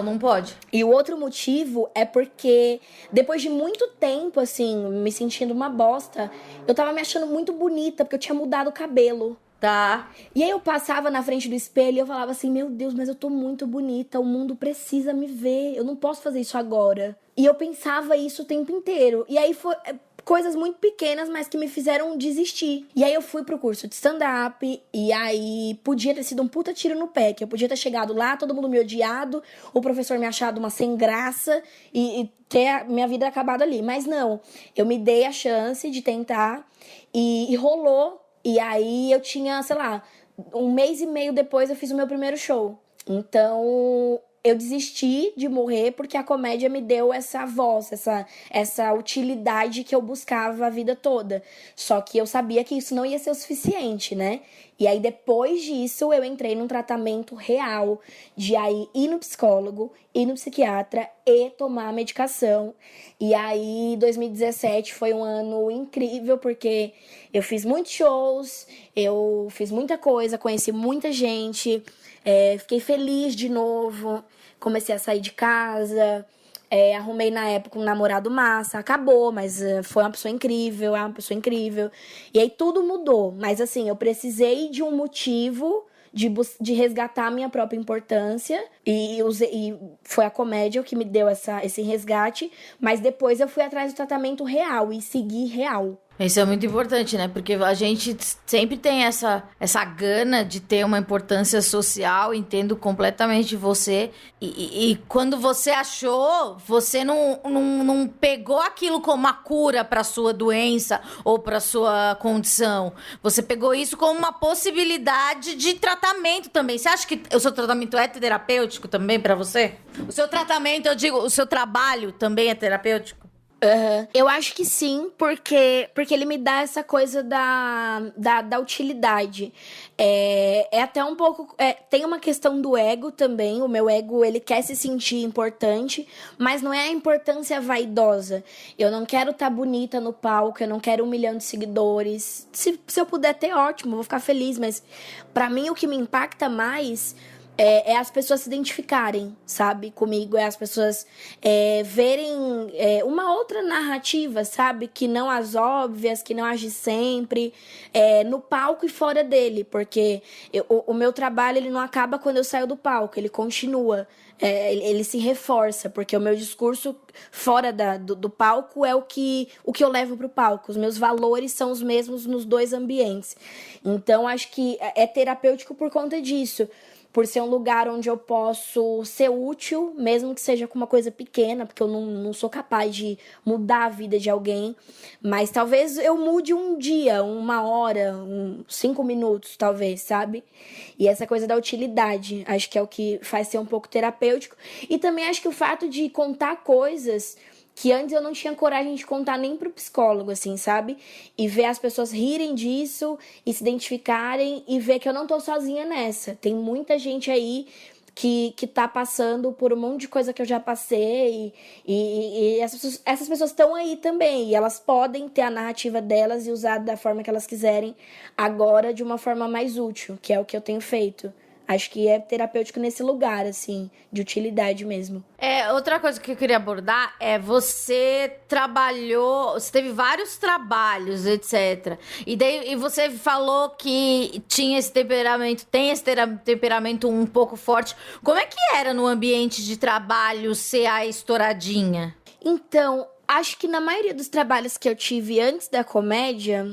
Não pode. E o outro motivo é porque depois de muito tempo, assim, me sentindo uma bosta, eu tava me achando muito bonita, porque eu tinha mudado o cabelo. Tá. E aí eu passava na frente do espelho e eu falava assim, meu Deus, mas eu tô muito bonita, o mundo precisa me ver, eu não posso fazer isso agora. E eu pensava isso o tempo inteiro. E aí foi coisas muito pequenas, mas que me fizeram desistir. E aí eu fui pro curso de stand-up, e aí podia ter sido um puta tiro no pé, que eu podia ter chegado lá, todo mundo me odiado, o professor me achado uma sem graça e ter a minha vida acabado ali. Mas não, eu me dei a chance de tentar e rolou. E aí eu tinha, sei lá, 1 mês e meio depois eu fiz o meu primeiro show. Então eu desisti de morrer porque a comédia me deu essa voz, essa utilidade que eu buscava a vida toda. Só que eu sabia que isso não ia ser o suficiente, né? E aí, depois disso, eu entrei num tratamento real de aí ir no psicólogo, ir no psiquiatra e tomar medicação. E aí, 2017 foi um ano incrível, porque eu fiz muitos shows, eu fiz muita coisa, conheci muita gente, fiquei feliz de novo, comecei a sair de casa. Arrumei na época um namorado massa, acabou, mas foi uma pessoa incrível, é uma pessoa incrível. E aí tudo mudou, mas assim, eu precisei de um motivo de resgatar a minha própria importância. E foi a comédia o que me deu esse resgate. Mas depois eu fui atrás do tratamento real e segui real. Isso é muito importante, né? Porque a gente sempre tem essa gana de ter uma importância social, entendo completamente você. E quando você achou, você não pegou aquilo como uma cura para sua doença ou para sua condição. Você pegou isso como uma possibilidade de tratamento também. Você acha que o seu tratamento é terapêutico também para você? O seu tratamento, eu digo, o seu trabalho também é terapêutico? Uhum. Eu acho que sim, porque ele me dá essa coisa da utilidade. É até um pouco... tem uma questão do ego também. O meu ego, ele quer se sentir importante, mas não é a importância vaidosa. Eu não quero estar bonita no palco, eu não quero 1 milhão de seguidores. Se eu puder ter, ótimo, vou ficar feliz. Mas pra mim, o que me impacta mais... É as pessoas se identificarem, sabe, comigo. É as pessoas verem uma outra narrativa, sabe? Que não as óbvias, que não age sempre, no palco e fora dele. Porque o meu trabalho, ele não acaba quando eu saio do palco, ele continua. Ele se reforça, porque o meu discurso fora do palco é o que eu levo pro palco. Os meus valores são os mesmos nos 2 ambientes. Então, acho que é terapêutico por conta disso. Por ser um lugar onde eu posso ser útil, mesmo que seja com uma coisa pequena, porque eu não sou capaz de mudar a vida de alguém. Mas talvez eu mude um dia, 1 hora, 5 minutos, talvez, sabe? E essa coisa da utilidade, acho que é o que faz ser um pouco terapêutico. E também acho que o fato de contar coisas que antes eu não tinha coragem de contar nem pro psicólogo, assim, sabe? E ver as pessoas rirem disso e se identificarem e ver que eu não tô sozinha nessa. Tem muita gente aí que tá passando por um monte de coisa que eu já passei e essas pessoas estão aí também. E elas podem ter a narrativa delas e usar da forma que elas quiserem agora de uma forma mais útil, que é o que eu tenho feito. Acho que é terapêutico nesse lugar, assim, de utilidade mesmo. Outra coisa que eu queria abordar é você teve vários trabalhos, etc. E você falou que tinha esse temperamento, tem esse temperamento um pouco forte. Como é que era no ambiente de trabalho ser a estouradinha? Então, acho que na maioria dos trabalhos que eu tive antes da comédia...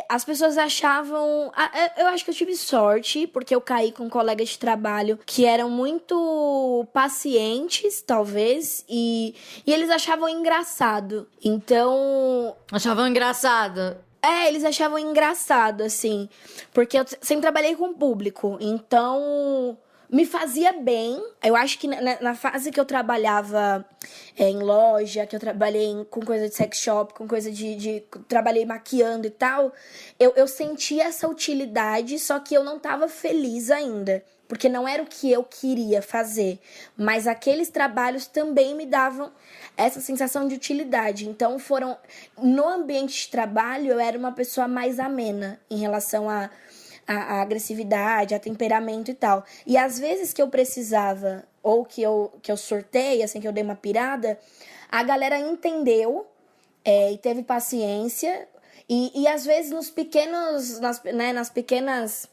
as pessoas achavam... Eu acho que eu tive sorte, porque eu caí com colegas de trabalho que eram muito pacientes, talvez, e eles achavam engraçado. Então... Achavam engraçado? Eles achavam engraçado, assim, porque eu sempre trabalhei com público, então... me fazia bem. Eu acho que na fase que eu trabalhava em loja, que eu trabalhei com coisa de sex shop, com coisa trabalhei maquiando e tal, eu sentia essa utilidade, só que eu não tava feliz ainda. Porque não era o que eu queria fazer. Mas aqueles trabalhos também me davam essa sensação de utilidade. Então, no ambiente de trabalho, eu era uma pessoa mais amena em relação a agressividade, a temperamento e tal. E às vezes que eu precisava, ou que eu surtei, assim, que eu dei uma pirada, a galera entendeu e teve paciência. E às vezes nas pequenas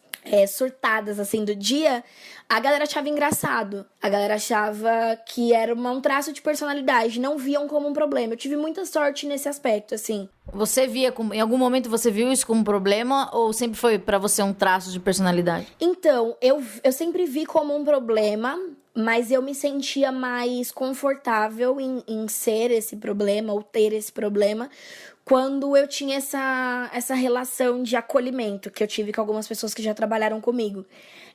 surtadas, assim, do dia, a galera achava engraçado. A galera achava que era um traço de personalidade, não viam como um problema. Eu tive muita sorte nesse aspecto, assim. Você em algum momento você viu isso como um problema ou sempre foi pra você um traço de personalidade? Então, eu sempre vi como um problema, mas eu me sentia mais confortável em ser esse problema ou ter esse problema quando eu tinha essa relação de acolhimento que eu tive com algumas pessoas que já trabalharam comigo.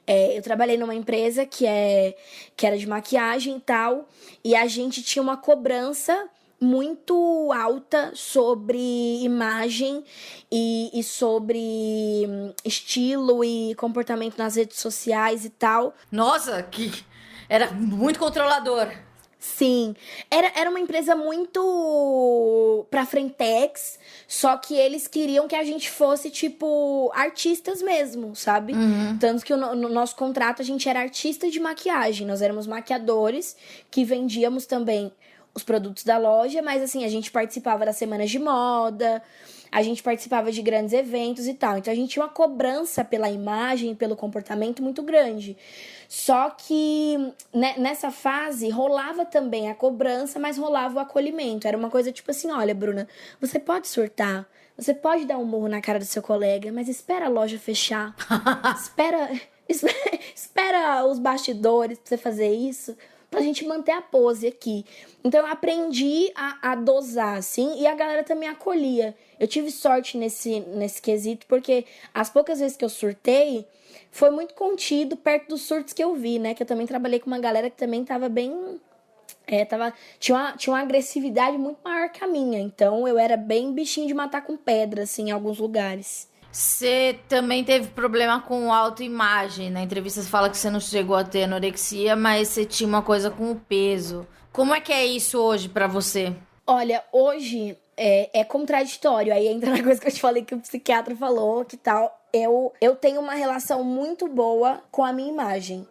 Eu trabalhei numa empresa que era de maquiagem e tal, e a gente tinha uma cobrança muito alta sobre imagem e sobre estilo e comportamento nas redes sociais e tal. Nossa, que era muito controlador. Sim, era uma empresa muito pra frentex, só que eles queriam que a gente fosse, tipo, artistas mesmo, sabe? Uhum. Tanto que no nosso contrato a gente era artista de maquiagem, nós éramos maquiadores que vendíamos também os produtos da loja, mas assim, a gente participava das semanas de moda, a gente participava de grandes eventos e tal. Então a gente tinha uma cobrança pela imagem, pelo comportamento muito grande. Só que nessa fase rolava também a cobrança, mas rolava o acolhimento. Era uma coisa tipo assim, olha, Bruna, você pode surtar, você pode dar um murro na cara do seu colega, mas espera a loja fechar. Espera os bastidores pra você fazer isso, pra gente manter a pose aqui. Então eu aprendi a dosar, assim, e a galera também acolhia. Eu tive sorte nesse quesito, porque as poucas vezes que eu surtei, foi muito contido perto dos surtos que eu vi, né? Que eu também trabalhei com uma galera que também tava bem... tinha uma agressividade muito maior que a minha. Então eu era bem bichinho de matar com pedra, assim, em alguns lugares. Você também teve problema com autoimagem. Na entrevista você fala que você não chegou a ter anorexia, mas você tinha uma coisa com o peso. Como é que é isso hoje pra você? Olha, hoje é contraditório. Aí entra na coisa que eu te falei que o psiquiatra falou, que tal. Eu tenho uma relação muito boa com a minha imagem.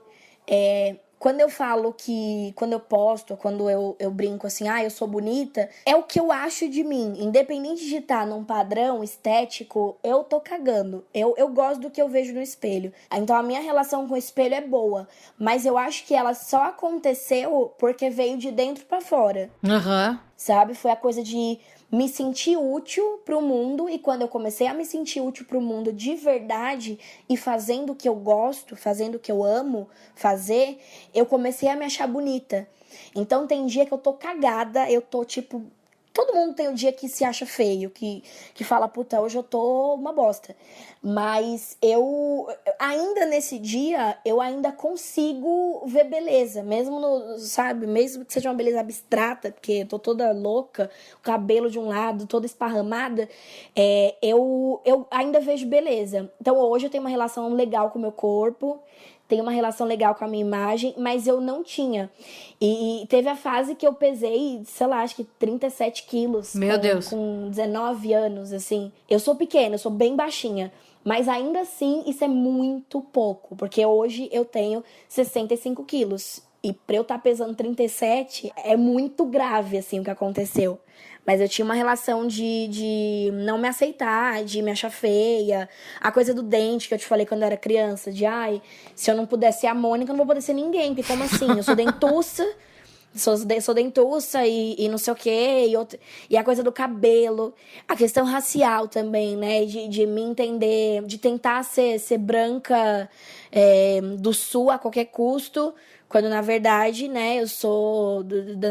Quando eu falo que... Quando eu posto, quando eu brinco assim, eu sou bonita, é o que eu acho de mim. Independente de estar num padrão estético, eu tô cagando. Eu gosto do que eu vejo no espelho. Então a minha relação com o espelho é boa. Mas eu acho que ela só aconteceu porque veio de dentro pra fora. Sabe? Foi a coisa de me sentir útil pro mundo, e quando eu comecei a me sentir útil pro mundo de verdade e fazendo o que eu gosto, fazendo o que eu amo fazer, eu comecei a me achar bonita. Então tem dia que eu tô cagada, eu tô tipo... Todo mundo tem um dia que se acha feio, que fala, puta, hoje eu tô uma bosta. Mas ainda nesse dia, eu ainda consigo ver beleza. Mesmo, sabe, mesmo que seja uma beleza abstrata, porque eu tô toda louca, o cabelo de um lado, toda esparramada, eu ainda vejo beleza. Então hoje eu tenho uma relação legal com o meu corpo, tenho uma relação legal com a minha imagem, mas eu não tinha. E teve a fase que eu pesei, sei lá, acho que 37 quilos. Meu Deus. Com 19 anos, assim. Eu sou pequena, eu sou bem baixinha. Mas ainda assim, isso é muito pouco. Porque hoje eu tenho 65 quilos. E pra eu estar pesando 37, é muito grave, assim, o que aconteceu. Mas eu tinha uma relação de não me aceitar, de me achar feia. A coisa do dente que eu te falei quando eu era criança. De, se eu não pudesse ser a Mônica, eu não vou poder ser ninguém. Porque como assim? Eu sou dentuça, sou dentuça e não sei o quê. E a coisa do cabelo. A questão racial também, né? De me entender, de tentar ser branca do sul a qualquer custo. Quando, na verdade, né,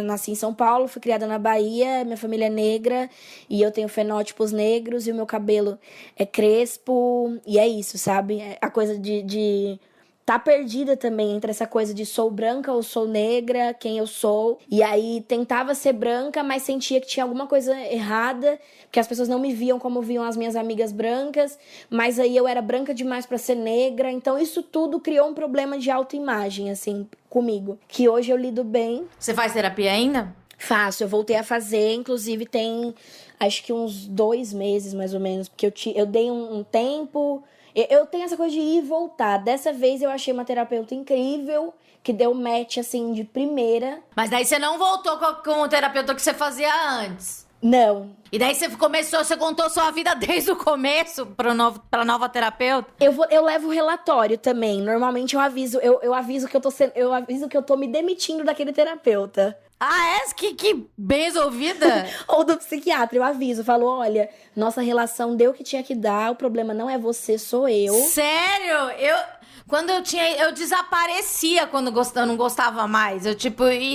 nasci em São Paulo, fui criada na Bahia, minha família é negra, e eu tenho fenótipos negros, e o meu cabelo é crespo, e é isso, sabe? A coisa de tá perdida também entre essa coisa de sou branca ou sou negra, quem eu sou. E aí tentava ser branca, mas sentia que tinha alguma coisa errada, porque as pessoas não me viam como viam as minhas amigas brancas, mas aí eu era branca demais pra ser negra. Então isso tudo criou um problema de autoimagem, assim, comigo, que hoje eu lido bem. Você faz terapia ainda? Faço, eu voltei a fazer, inclusive tem acho que uns 2 meses mais ou menos, porque eu dei um tempo. Eu tenho essa coisa de ir e voltar. Dessa vez eu achei uma terapeuta incrível, que deu match, assim, de primeira. Mas daí você não voltou com o terapeuta que você fazia antes? Não. E daí você contou sua vida desde o começo pra nova terapeuta? Eu levo o relatório também. Normalmente eu aviso que eu tô me demitindo daquele terapeuta. Que bem resolvida. Ou do psiquiatra, eu aviso, falo, olha, nossa relação deu o que tinha que dar, o problema não é você, sou eu. Sério? Eu desaparecia quando eu não gostava mais. Eu,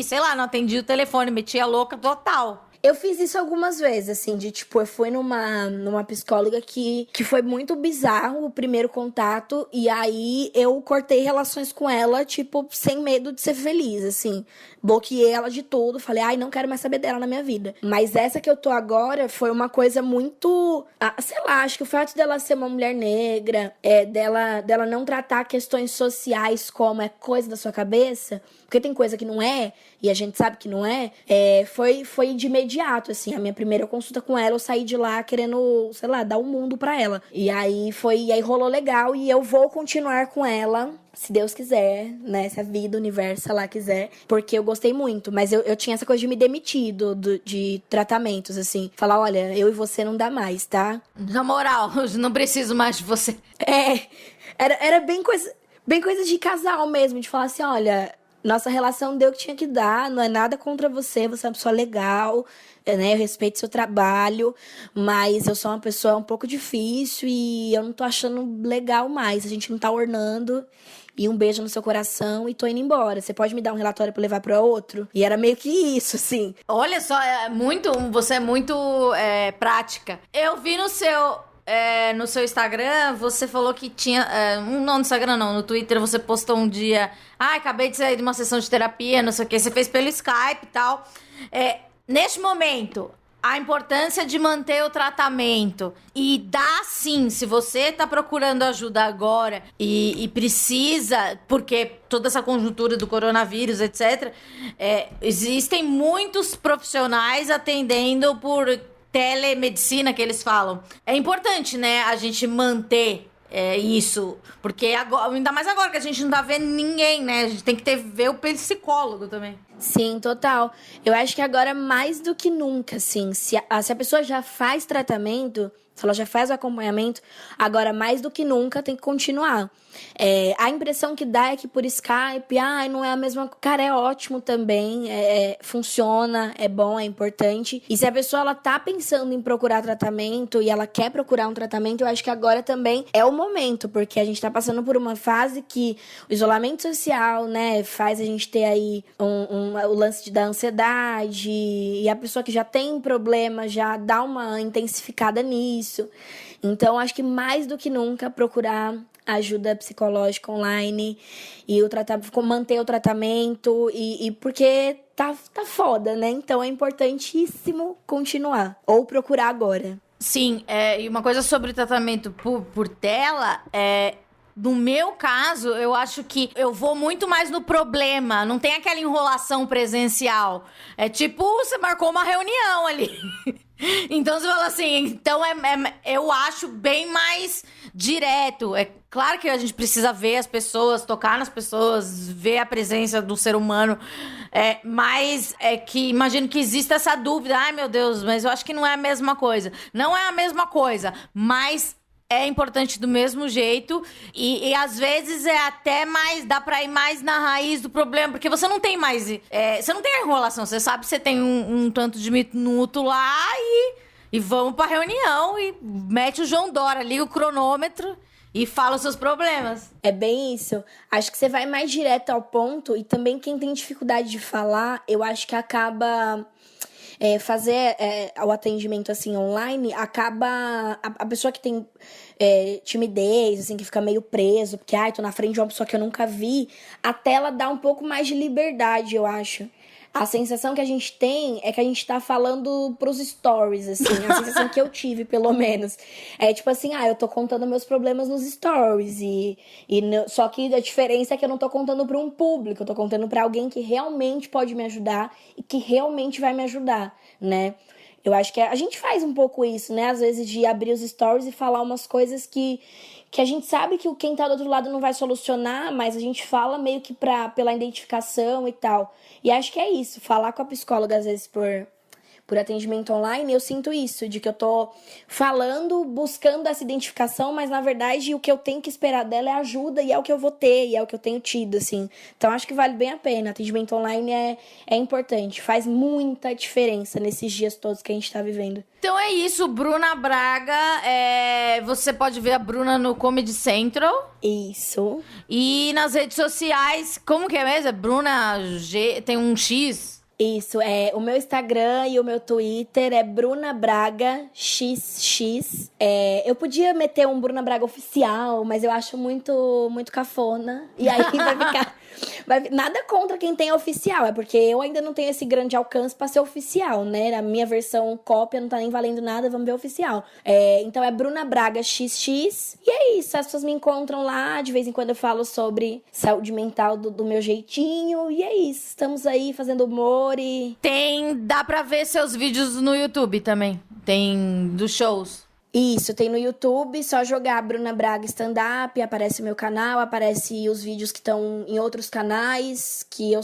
sei lá, não atendia o telefone, metia louca total. Eu fiz isso algumas vezes, assim, eu fui numa psicóloga que foi muito bizarro o primeiro contato, e aí eu cortei relações com ela, sem medo de ser feliz, assim. Bloqueei ela de tudo, falei, não quero mais saber dela na minha vida. Mas essa que eu tô agora foi uma coisa muito, sei lá, acho que o fato dela ser uma mulher negra, dela não tratar questões sociais como é coisa da sua cabeça, porque tem coisa que não é, e a gente sabe que não é, foi de imediato imediato, assim. A minha primeira consulta com ela, eu saí de lá querendo, sei lá, dar o mundo pra ela. E aí rolou legal e eu vou continuar com ela, se Deus quiser, né? Se a vida, o universo, sei lá, quiser. Porque eu gostei muito. Mas eu tinha essa coisa de me demitir de tratamentos, assim. Falar, olha, eu e você não dá mais, tá? Na moral, eu não preciso mais de você. Era bem coisa de casal mesmo. De falar assim, olha, nossa relação deu o que tinha que dar. Não é nada contra você. Você é uma pessoa legal, né? Eu respeito seu trabalho. Mas eu sou uma pessoa um pouco difícil e eu não tô achando legal mais. A gente não tá ornando. E um beijo no seu coração e tô indo embora. Você pode me dar um relatório pra eu levar pra outro? E era meio que isso, assim. Olha só, você é muito prática. Eu vi no seu Instagram, você falou que tinha... não no Instagram, não. No Twitter, você postou um dia... acabei de sair de uma sessão de terapia, não sei o que. Você fez pelo Skype e tal. Neste momento... A importância de manter o tratamento. E dá sim, se você tá procurando ajuda agora e precisa, porque toda essa conjuntura do coronavírus, etc., existem muitos profissionais atendendo por telemedicina, que eles falam. É importante, né, a gente manter isso, porque agora, ainda mais agora que a gente não tá vendo ninguém, né? A gente tem que ver o psicólogo também. Sim, total. Eu acho que agora mais do que nunca, assim, se a pessoa já faz tratamento, se ela já faz o acompanhamento, agora mais do que nunca tem que continuar. A impressão que dá é que por Skype, não é a mesma... Cara, é ótimo também, funciona, é bom, é importante. E se a pessoa, ela tá pensando em procurar tratamento e ela quer procurar um tratamento, eu acho que agora também é o momento, porque a gente tá passando por uma fase que o isolamento social, né, faz a gente ter aí o lance da ansiedade, e a pessoa que já tem problema já dá uma intensificada nisso. Então, acho que mais do que nunca procurar ajuda psicológica online e manter o tratamento e porque tá foda, né? Então é importantíssimo continuar ou procurar agora. Sim, e uma coisa sobre tratamento por tela no meu caso, eu acho que eu vou muito mais no problema. Não tem aquela enrolação presencial. É tipo, você marcou uma reunião ali. Então você fala assim, então eu acho bem mais direto. É claro que a gente precisa ver as pessoas, tocar nas pessoas, ver a presença do ser humano. Mas é que imagino que exista essa dúvida. Ai, meu Deus, mas eu acho que não é a mesma coisa. Não é a mesma coisa, mas é importante do mesmo jeito e às vezes é até mais, dá pra ir mais na raiz do problema, porque você não tem mais, você não tem a enrolação, você sabe que você tem um tanto de minuto lá e vamos pra reunião e mete o João Dória, liga o cronômetro e fala os seus problemas. É bem isso. Acho que você vai mais direto ao ponto e também quem tem dificuldade de falar, eu acho que acaba... fazer o atendimento assim online, acaba a pessoa que tem timidez, assim, que fica meio preso, porque tô na frente de uma pessoa que eu nunca vi, até ela dá um pouco mais de liberdade, eu acho. A sensação que a gente tem é que a gente tá falando pros stories, assim. A sensação que eu tive, pelo menos. É tipo assim, eu tô contando meus problemas nos stories. Só que a diferença é que eu não tô contando pra um público. Eu tô contando pra alguém que realmente pode me ajudar e que realmente vai me ajudar, né? Eu acho que a gente faz um pouco isso, né? Às vezes de abrir os stories e falar umas coisas que a gente sabe que quem tá do outro lado não vai solucionar, mas a gente fala meio que pela identificação e tal. E acho que é isso, falar com a psicóloga às vezes por atendimento online, eu sinto isso, de que eu tô falando, buscando essa identificação, mas na verdade o que eu tenho que esperar dela é ajuda e é o que eu vou ter, e é o que eu tenho tido, assim. Então acho que vale bem a pena, atendimento online é importante, faz muita diferença nesses dias todos que a gente tá vivendo. Então é isso, Bruna Braga, você pode ver a Bruna no Comedy Central. Isso. E nas redes sociais, como que é mesmo? Bruna G, tem um X... Isso, o meu Instagram e o meu Twitter é Bruna Braga XX. Eu podia meter um Bruna Braga oficial, mas eu acho muito, muito cafona. E aí vai ficar Nada contra quem tem oficial, é porque eu ainda não tenho esse grande alcance pra ser oficial, né? A minha versão cópia não tá nem valendo nada, vamos ver oficial. Então é Bruna Braga XX. E é isso, as pessoas me encontram lá, de vez em quando eu falo sobre saúde mental do meu jeitinho. E é isso, estamos aí fazendo humor e... Dá pra ver seus vídeos no YouTube também. Tem dos shows. Isso, tem no YouTube, só jogar Bruna Braga Stand-Up, aparece o meu canal, aparece os vídeos que estão em outros canais, que eu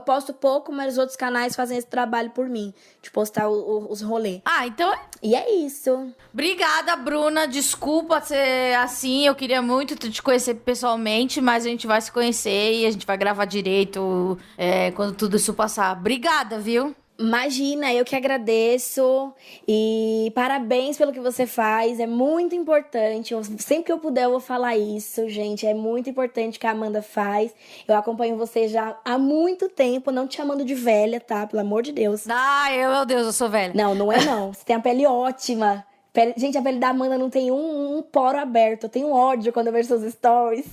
posto pouco, mas os outros canais fazem esse trabalho por mim, de postar os rolês. Então... E é isso. Obrigada, Bruna. Desculpa ser assim, eu queria muito te conhecer pessoalmente, mas a gente vai se conhecer e a gente vai gravar direito quando tudo isso passar. Obrigada, viu? Imagina, eu que agradeço e parabéns pelo que você faz, é muito importante, sempre que eu puder eu vou falar isso, gente, é muito importante o que a Amanda faz, eu acompanho você já há muito tempo, não te chamando de velha, tá, pelo amor de Deus. Meu Deus, eu sou velha. Não é não, você tem a pele ótima. Gente, a pele da Amanda não tem um poro aberto, eu tenho ódio quando eu vejo seus stories.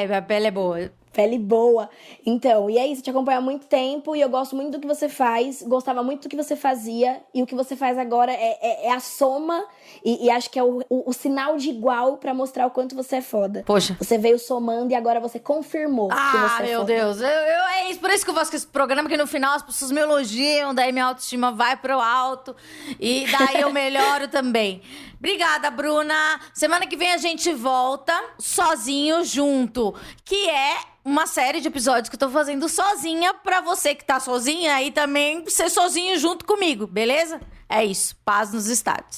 Minha pele é boa. Pele boa. Então, e é isso, eu te acompanho há muito tempo e eu gosto muito do que você faz, gostava muito do que você fazia e o que você faz agora é a soma e acho que é o sinal de igual pra mostrar o quanto você é foda. Poxa. Você veio somando e agora você confirmou que você é meu foda. Deus. É isso, por isso que eu faço esse programa, que no final as pessoas me elogiam, daí minha autoestima vai pro alto e daí eu melhoro também. Obrigada, Bruna. Semana que vem a gente volta sozinho junto, que é uma série de episódios que eu tô fazendo sozinha pra você que tá sozinha e também ser sozinho junto comigo, beleza? É isso. Paz nos estádios.